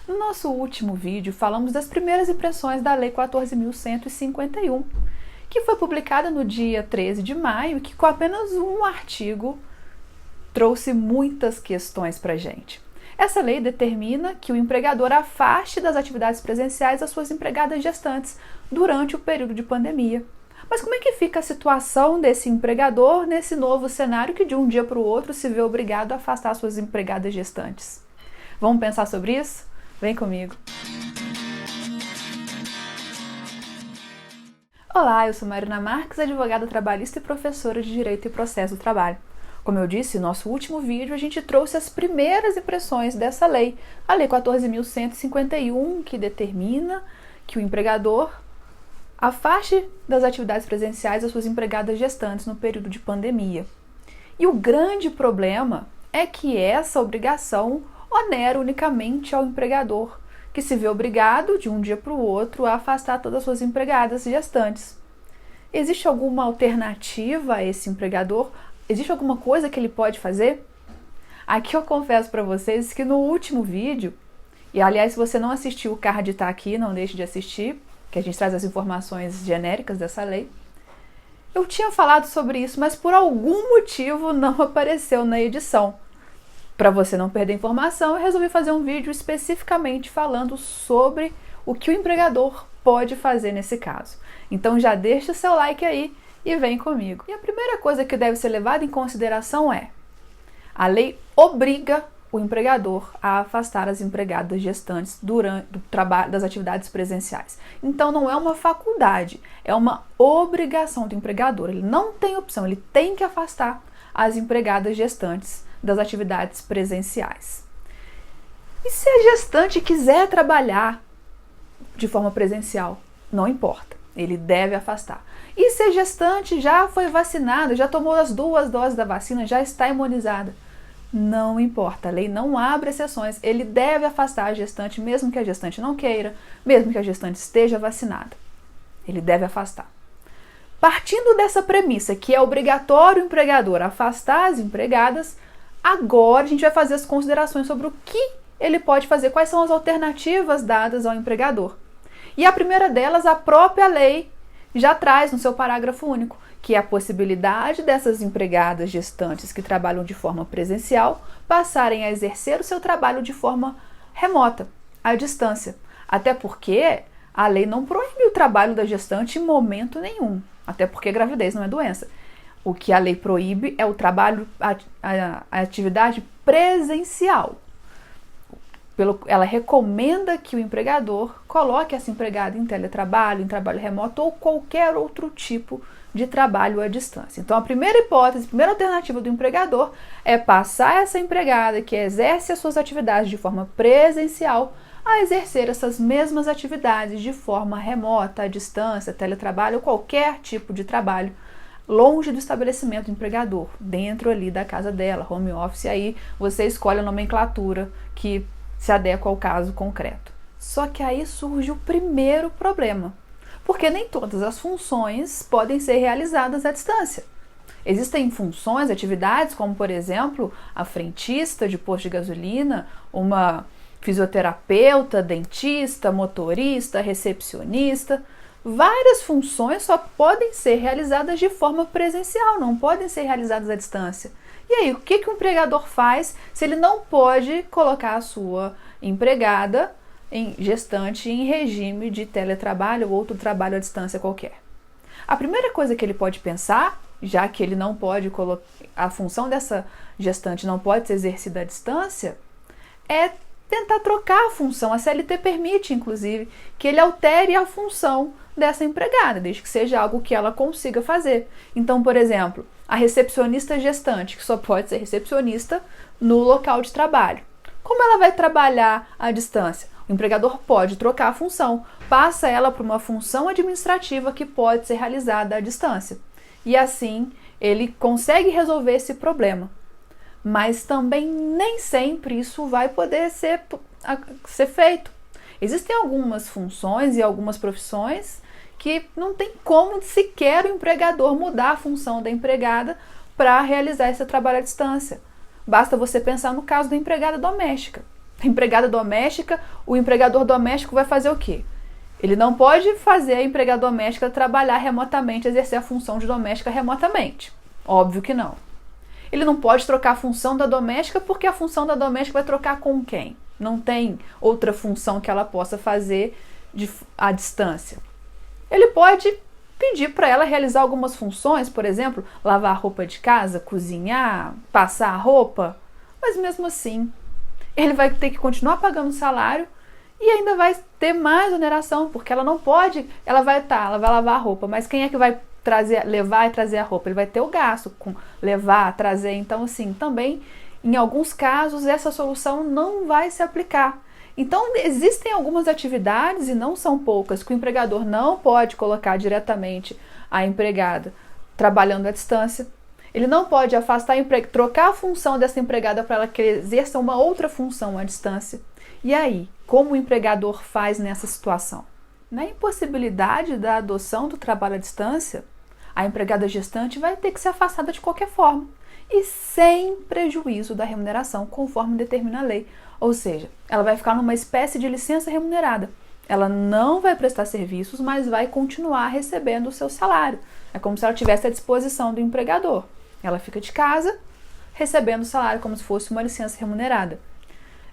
No nosso último vídeo, falamos das primeiras impressões da Lei 14.151, que foi publicada no dia 13 de maio e que com apenas um artigo trouxe muitas questões para a gente. Essa lei determina que o empregador afaste das atividades presenciais as suas empregadas gestantes durante o período de pandemia. Mas como é que fica a situação desse empregador nesse novo cenário que de um dia para o outro se vê obrigado a afastar suas empregadas gestantes? Vamos pensar sobre isso? Vem comigo! Olá, eu sou Marina Marques, advogada trabalhista e professora de Direito e Processo do Trabalho. Como eu disse, no nosso último vídeo a gente trouxe as primeiras impressões dessa lei, a Lei 14.151, que determina que o empregador afaste das atividades presenciais as suas empregadas gestantes no período de pandemia. E o grande problema é que essa obrigação onera unicamente ao empregador, que se vê obrigado, de um dia para o outro, a afastar todas as suas empregadas gestantes. Existe alguma alternativa a esse empregador? Existe alguma coisa que ele pode fazer? Aqui eu confesso para vocês que no último vídeo, e aliás, se você não assistiu, o card está aqui, não deixe de assistir, que a gente traz as informações genéricas dessa lei. Eu tinha falado sobre isso, mas por algum motivo não apareceu na edição. Para você não perder informação, eu resolvi fazer um vídeo especificamente falando sobre o que o empregador pode fazer nesse caso. Então já deixa o seu like aí e vem comigo. E a primeira coisa que deve ser levada em consideração é: a lei obriga o empregador a afastar as empregadas gestantes durante o trabalho das atividades presenciais. Então não é uma faculdade, é uma obrigação do empregador. Ele não tem opção, ele tem que afastar as empregadas gestantes das atividades presenciais. E se a gestante quiser trabalhar de forma presencial? Não importa, ele deve afastar. E se a gestante já foi vacinada, já tomou as 2 doses da vacina, já está imunizada? Não importa, a lei não abre exceções, ele deve afastar a gestante, mesmo que a gestante não queira, mesmo que a gestante esteja vacinada. Ele deve afastar. Partindo dessa premissa que é obrigatório o empregador afastar as empregadas, agora a gente vai fazer as considerações sobre o que ele pode fazer, quais são as alternativas dadas ao empregador. E a primeira delas, a própria lei já traz no seu parágrafo único, que é a possibilidade dessas empregadas gestantes que trabalham de forma presencial passarem a exercer o seu trabalho de forma remota, à distância. Até porque a lei não proíbe o trabalho da gestante em momento nenhum, até porque gravidez não é doença. O que a lei proíbe é o trabalho, a atividade presencial. Ela recomenda que o empregador coloque essa empregada em teletrabalho, em trabalho remoto ou qualquer outro tipo de trabalho à distância. Então, a primeira hipótese, a primeira alternativa do empregador é passar essa empregada que exerce as suas atividades de forma presencial a exercer essas mesmas atividades de forma remota, à distância, teletrabalho ou qualquer tipo de trabalho longe do estabelecimento do empregador, dentro ali da casa dela, home office, aí você escolhe a nomenclatura que se adequa ao caso concreto. Só que aí surge o primeiro problema, porque nem todas as funções podem ser realizadas à distância. Existem funções, atividades, como por exemplo, a frentista de posto de gasolina, uma fisioterapeuta, dentista, motorista, recepcionista. Várias funções só podem ser realizadas de forma presencial, não podem ser realizadas à distância. E aí, o que o empregador faz se ele não pode colocar a sua empregada gestante em regime de teletrabalho ou outro trabalho à distância qualquer? A primeira coisa que ele pode pensar, já que ele não pode colocar, a função dessa gestante não pode ser exercida à distância, é tentar trocar a função. A CLT permite, inclusive, que ele altere a função dessa empregada, desde que seja algo que ela consiga fazer. Então, por exemplo, a recepcionista gestante, que só pode ser recepcionista no local de trabalho. Como ela vai trabalhar à distância? O empregador pode trocar a função, passa ela para uma função administrativa que pode ser realizada à distância. E assim, ele consegue resolver esse problema. Mas também nem sempre isso vai poder ser feito. Existem algumas funções e algumas profissões que não tem como sequer o empregador mudar a função da empregada para realizar esse trabalho à distância. Basta você pensar no caso da empregada doméstica. Empregada doméstica, o empregador doméstico vai fazer o quê? Ele não pode fazer a empregada doméstica trabalhar remotamente, exercer a função de doméstica remotamente. Óbvio que não. Ele não pode trocar a função da doméstica porque a função da doméstica vai trocar com quem? Não tem outra função que ela possa fazer à distância. Ele pode pedir para ela realizar algumas funções, por exemplo, lavar a roupa de casa, cozinhar, passar a roupa, mas mesmo assim, ele vai ter que continuar pagando o salário e ainda vai ter mais oneração, porque ela não pode, ela vai lavar a roupa, mas quem é que vai levar e trazer a roupa? Ele vai ter o gasto com levar, trazer. Então, assim, também, em alguns casos, essa solução não vai se aplicar. Então, existem algumas atividades, e não são poucas, que o empregador não pode colocar diretamente a empregada trabalhando à distância. Ele não pode afastar, trocar a função dessa empregada para ela que exerça uma outra função à distância. E aí, como o empregador faz nessa situação? Na impossibilidade da adoção do trabalho à distância, a empregada gestante vai ter que ser afastada de qualquer forma e sem prejuízo da remuneração, conforme determina a lei. Ou seja, ela vai ficar numa espécie de licença remunerada. Ela não vai prestar serviços, mas vai continuar recebendo o seu salário. É como se ela estivesse à disposição do empregador. Ela fica de casa, recebendo o salário como se fosse uma licença remunerada.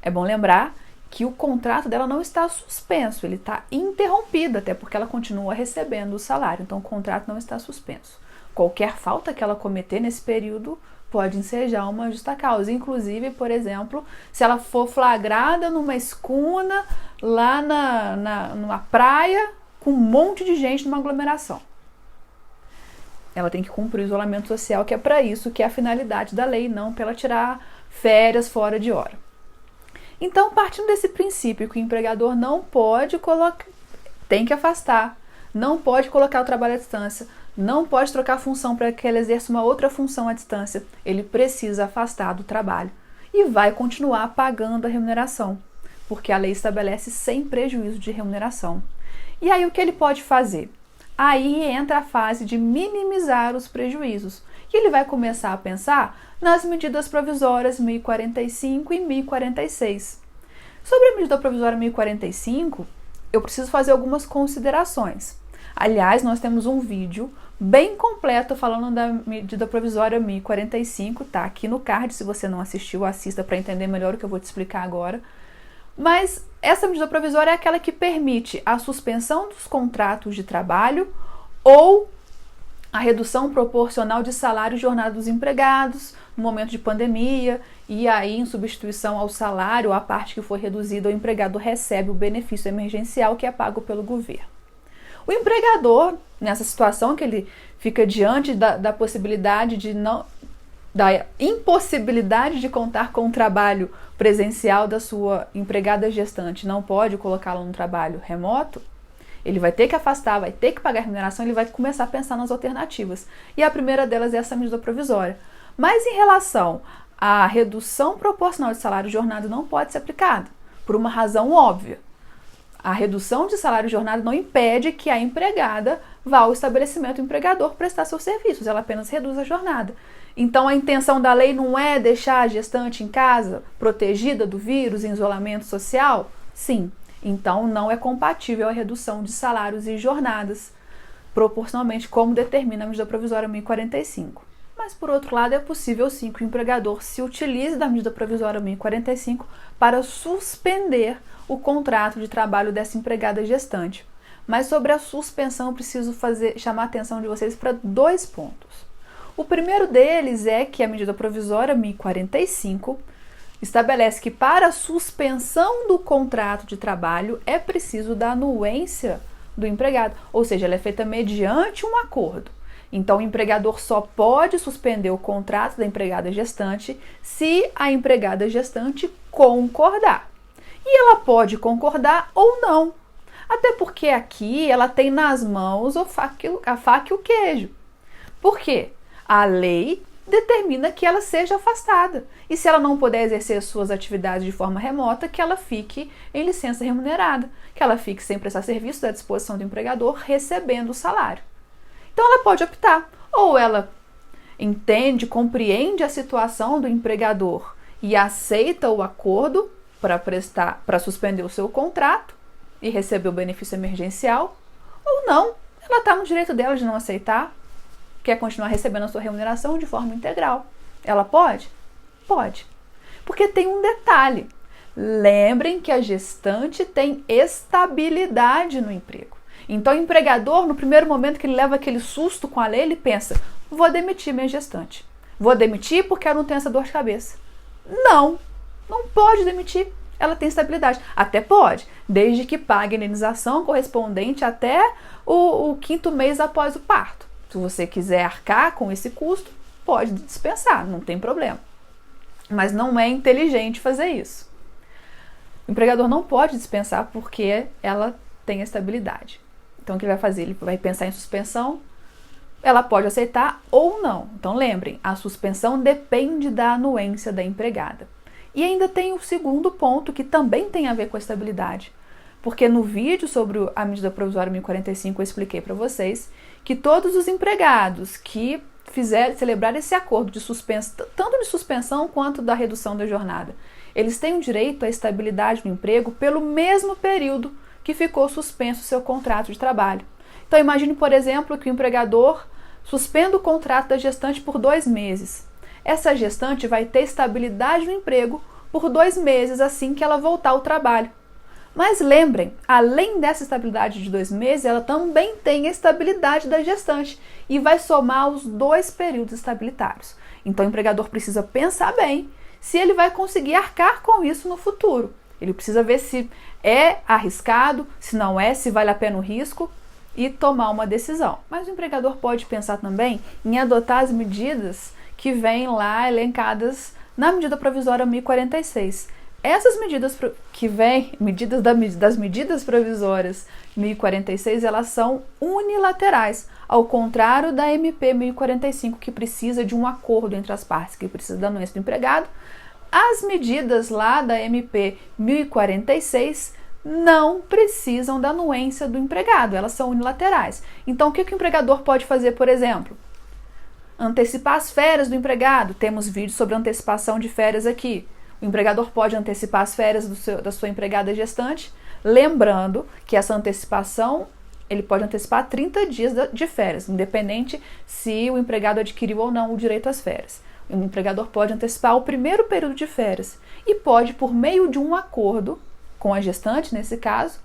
É bom lembrar que o contrato dela não está suspenso, ele está interrompido, até porque ela continua recebendo o salário. Então, o contrato não está suspenso. Qualquer falta que ela cometer nesse período pode ensejar uma justa causa. Inclusive, por exemplo, se ela for flagrada numa escuna, lá numa praia, com um monte de gente numa aglomeração. Ela tem que cumprir o isolamento social, que é para isso que é a finalidade da lei, não para ela tirar férias fora de hora. Então, partindo desse princípio que o empregador não pode tem que afastar, não pode colocar o trabalho à distância, não pode trocar a função para que ela exerça uma outra função à distância, ele precisa afastar do trabalho e vai continuar pagando a remuneração, porque a lei estabelece sem prejuízo de remuneração. E aí o que ele pode fazer? Aí entra a fase de minimizar os prejuízos. E ele vai começar a pensar nas medidas provisórias 1045 e 1046. Sobre a medida provisória 1045, eu preciso fazer algumas considerações. Aliás, nós temos um vídeo bem completo falando da medida provisória 1045, tá aqui no card, se você não assistiu, assista para entender melhor o que eu vou te explicar agora. Mas essa medida provisória é aquela que permite a suspensão dos contratos de trabalho ou a redução proporcional de salário e jornada dos empregados no momento de pandemia, e aí em substituição ao salário, a parte que foi reduzida, o empregador recebe o benefício emergencial que é pago pelo governo. O empregador, nessa situação que ele fica diante da possibilidade da impossibilidade de contar com o trabalho presencial da sua empregada gestante, não pode colocá-la no trabalho remoto, ele vai ter que afastar, vai ter que pagar a remuneração, ele vai começar a pensar nas alternativas. E a primeira delas é essa medida provisória. Mas em relação à redução proporcional de salário e jornada não pode ser aplicada, por uma razão óbvia. A redução de salário e jornada não impede que a empregada vá ao estabelecimento do empregador prestar seus serviços, ela apenas reduz a jornada. Então a intenção da lei não é deixar a gestante em casa, protegida do vírus, em isolamento social? Sim. Então não é compatível a redução de salários e jornadas, proporcionalmente como determina a medida provisória 1045. Mas, por outro lado, é possível sim que o empregador se utilize da medida provisória 1045 para suspender o contrato de trabalho dessa empregada gestante. Mas sobre a suspensão, eu preciso chamar a atenção de vocês para 2 pontos. O primeiro deles é que a medida provisória 1045 estabelece que para a suspensão do contrato de trabalho é preciso da anuência do empregado, ou seja, ela é feita mediante um acordo. Então, o empregador só pode suspender o contrato da empregada gestante se a empregada gestante concordar. E ela pode concordar ou não, até porque aqui ela tem nas mãos a faca e o queijo. Por quê? A lei determina que ela seja afastada. E se ela não puder exercer suas atividades de forma remota, que ela fique em licença remunerada, que ela fique sem prestar serviço à disposição do empregador, recebendo o salário. Então ela pode optar, ou ela entende, compreende a situação do empregador e aceita o acordo, para suspender o seu contrato e receber o benefício emergencial, ou não, ela está no direito dela de não aceitar, quer continuar recebendo a sua remuneração de forma integral. Ela pode? Pode. Porque tem um detalhe. Lembrem que a gestante tem estabilidade no emprego. Então o empregador, no primeiro momento que ele leva aquele susto com a lei, ele pensa, vou demitir minha gestante. Vou demitir porque ela não tem essa dor de cabeça. Não pode demitir. Ela tem estabilidade. Até pode, desde que pague a indenização correspondente até o 5º mês após o parto. Se você quiser arcar com esse custo, pode dispensar, não tem problema. Mas não é inteligente fazer isso. O empregador não pode dispensar porque ela tem estabilidade. Então o que ele vai fazer? Ele vai pensar em suspensão. Ela pode aceitar ou não. Então lembrem, a suspensão depende da anuência da empregada. E ainda tem o segundo ponto que também tem a ver com a estabilidade. Porque no vídeo sobre a medida provisória 1045 eu expliquei para vocês que todos os empregados que celebrar esse acordo de suspensão, tanto de suspensão quanto da redução da jornada, eles têm o direito à estabilidade no emprego pelo mesmo período que ficou suspenso o seu contrato de trabalho. Então imagine, por exemplo, que o empregador suspenda o contrato da gestante por 2 meses. Essa gestante vai ter estabilidade no emprego por 2 meses assim que ela voltar ao trabalho. Mas lembrem, além dessa estabilidade de 2 meses, ela também tem a estabilidade da gestante e vai somar os 2 períodos estabilitários. Então o empregador precisa pensar bem se ele vai conseguir arcar com isso no futuro. Ele precisa ver se é arriscado, se não é, se vale a pena o risco e tomar uma decisão. Mas o empregador pode pensar também em adotar as medidas que vêm lá elencadas na medida provisória 1046. Essas medidas que vêm, das medidas provisórias 1046, elas são unilaterais, ao contrário da MP 1045, que precisa de um acordo entre as partes, que precisa da anuência do empregado. As medidas lá da MP 1046 não precisam da anuência do empregado, elas são unilaterais. Então, o que o empregador pode fazer, por exemplo? Antecipar as férias do empregado. Temos vídeo sobre antecipação de férias aqui. O empregador pode antecipar as férias da sua empregada gestante, lembrando que essa antecipação, ele pode antecipar 30 dias de férias, independente se o empregado adquiriu ou não o direito às férias. O empregador pode antecipar o primeiro período de férias e pode, por meio de um acordo com a gestante, nesse caso,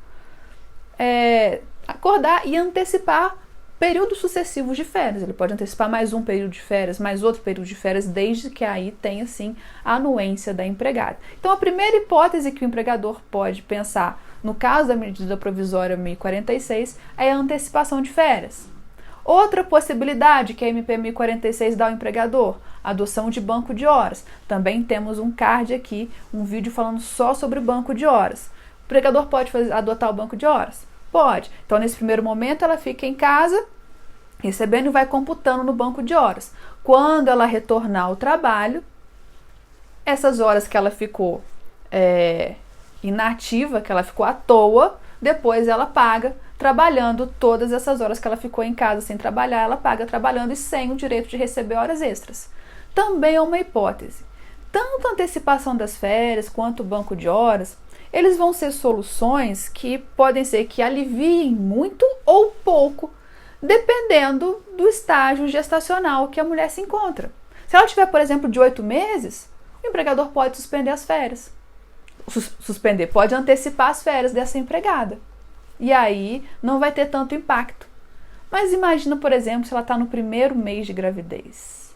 acordar e antecipar períodos sucessivos de férias. Ele pode antecipar mais um período de férias, mais outro período de férias, desde que aí tenha, sim, a anuência da empregada. Então, a primeira hipótese que o empregador pode pensar, no caso da medida provisória 1046, é a antecipação de férias. Outra possibilidade que a MP 1046 dá ao empregador, a adoção de banco de horas. Também temos um card aqui, um vídeo falando só sobre o banco de horas. O empregador pode adotar o banco de horas? Pode. Então, nesse primeiro momento, ela fica em casa, recebendo e vai computando no banco de horas. Quando ela retornar ao trabalho, essas horas que ela ficou inativa, que ela ficou à toa, depois ela paga trabalhando todas essas horas que ela ficou em casa sem trabalhar, ela paga trabalhando e sem o direito de receber horas extras. Também é uma hipótese. Tanto a antecipação das férias quanto o banco de horas, eles vão ser soluções que podem ser que aliviem muito ou pouco, dependendo do estágio gestacional que a mulher se encontra. Se ela tiver, por exemplo, de 8 meses, o empregador pode suspender as férias. Pode antecipar as férias dessa empregada. E aí não vai ter tanto impacto. Mas imagina, por exemplo, se ela está no primeiro mês de gravidez.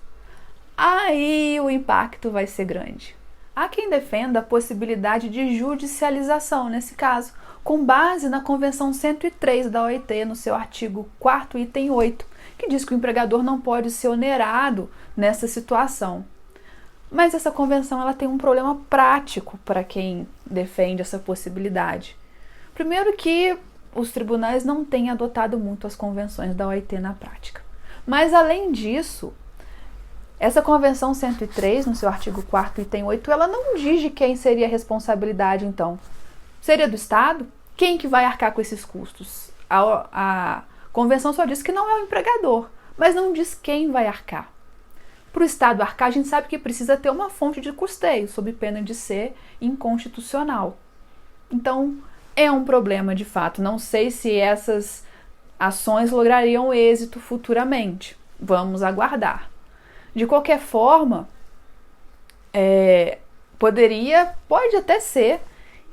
Aí o impacto vai ser grande. Há quem defenda a possibilidade de judicialização nesse caso, com base na Convenção 103 da OIT, no seu artigo 4º, item 8, que diz que o empregador não pode ser onerado nessa situação. Mas essa convenção ela tem um problema prático para quem defende essa possibilidade. Primeiro que os tribunais não têm adotado muito as convenções da OIT na prática. Mas, além disso, essa Convenção 103, no seu artigo 4º, item 8, ela não diz de quem seria a responsabilidade, então. Seria do Estado? Quem que vai arcar com esses custos? A Convenção só diz que não é o empregador, mas não diz quem vai arcar. Para o Estado arcar, a gente sabe que precisa ter uma fonte de custeio, sob pena de ser inconstitucional. Então, é um problema de fato. Não sei se essas ações lograriam êxito futuramente. Vamos aguardar. De qualquer forma, pode até ser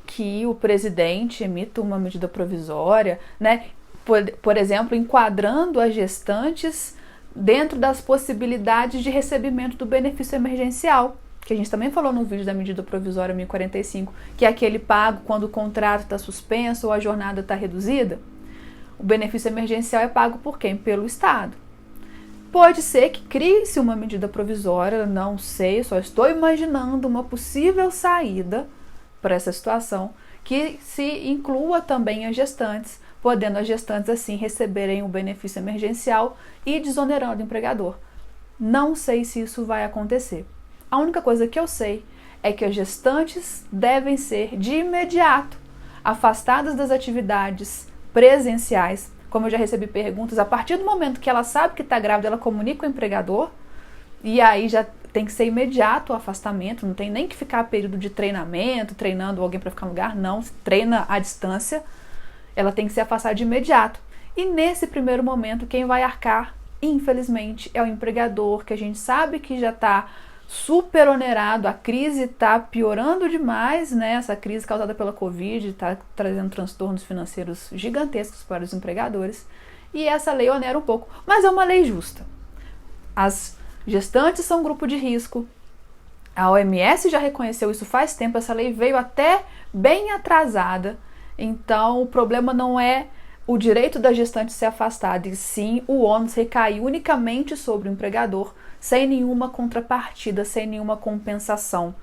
que o presidente emita uma medida provisória, né? Por exemplo, enquadrando as gestantes dentro das possibilidades de recebimento do benefício emergencial, que a gente também falou no vídeo da medida provisória 1045, que é aquele pago quando o contrato está suspenso ou a jornada está reduzida. O benefício emergencial é pago por quem? Pelo Estado. Pode ser que crie-se uma medida provisória, não sei, só estou imaginando uma possível saída para essa situação, que se inclua também as gestantes, podendo as gestantes assim receberem o benefício emergencial e desonerando o empregador. Não sei se isso vai acontecer. A única coisa que eu sei é que as gestantes devem ser de imediato afastadas das atividades presenciais. Como eu já recebi perguntas, a partir do momento que ela sabe que está grávida, ela comunica com o empregador e aí já tem que ser imediato o afastamento, não tem nem que ficar período de treinamento, treinando alguém para ficar no lugar, não, treina à distância, ela tem que ser afastada de imediato. E nesse primeiro momento, quem vai arcar, infelizmente, é o empregador, que a gente sabe que já está super onerado, a crise está piorando demais, né? Essa crise causada pela Covid está trazendo transtornos financeiros gigantescos para os empregadores, e essa lei onera um pouco, mas é uma lei justa. As gestantes são grupo de risco, a OMS já reconheceu isso faz tempo, essa lei veio até bem atrasada, então o problema não é o direito da gestante ser afastada, e sim o ônus recair unicamente sobre o empregador, sem nenhuma contrapartida, sem nenhuma compensação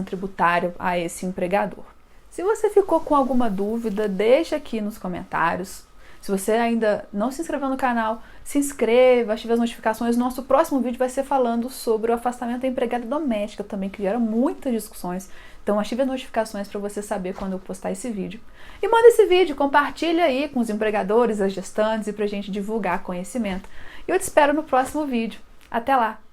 tributária a esse empregador. Se você ficou com alguma dúvida, deixa aqui nos comentários. Se você ainda não se inscreveu no canal, se inscreva, ative as notificações. Nosso próximo vídeo vai ser falando sobre o afastamento da empregada doméstica também, que gera muitas discussões. Então ative as notificações para você saber quando eu postar esse vídeo. E manda esse vídeo, compartilha aí com os empregadores, as gestantes e para a gente divulgar conhecimento. E eu te espero no próximo vídeo. Até lá!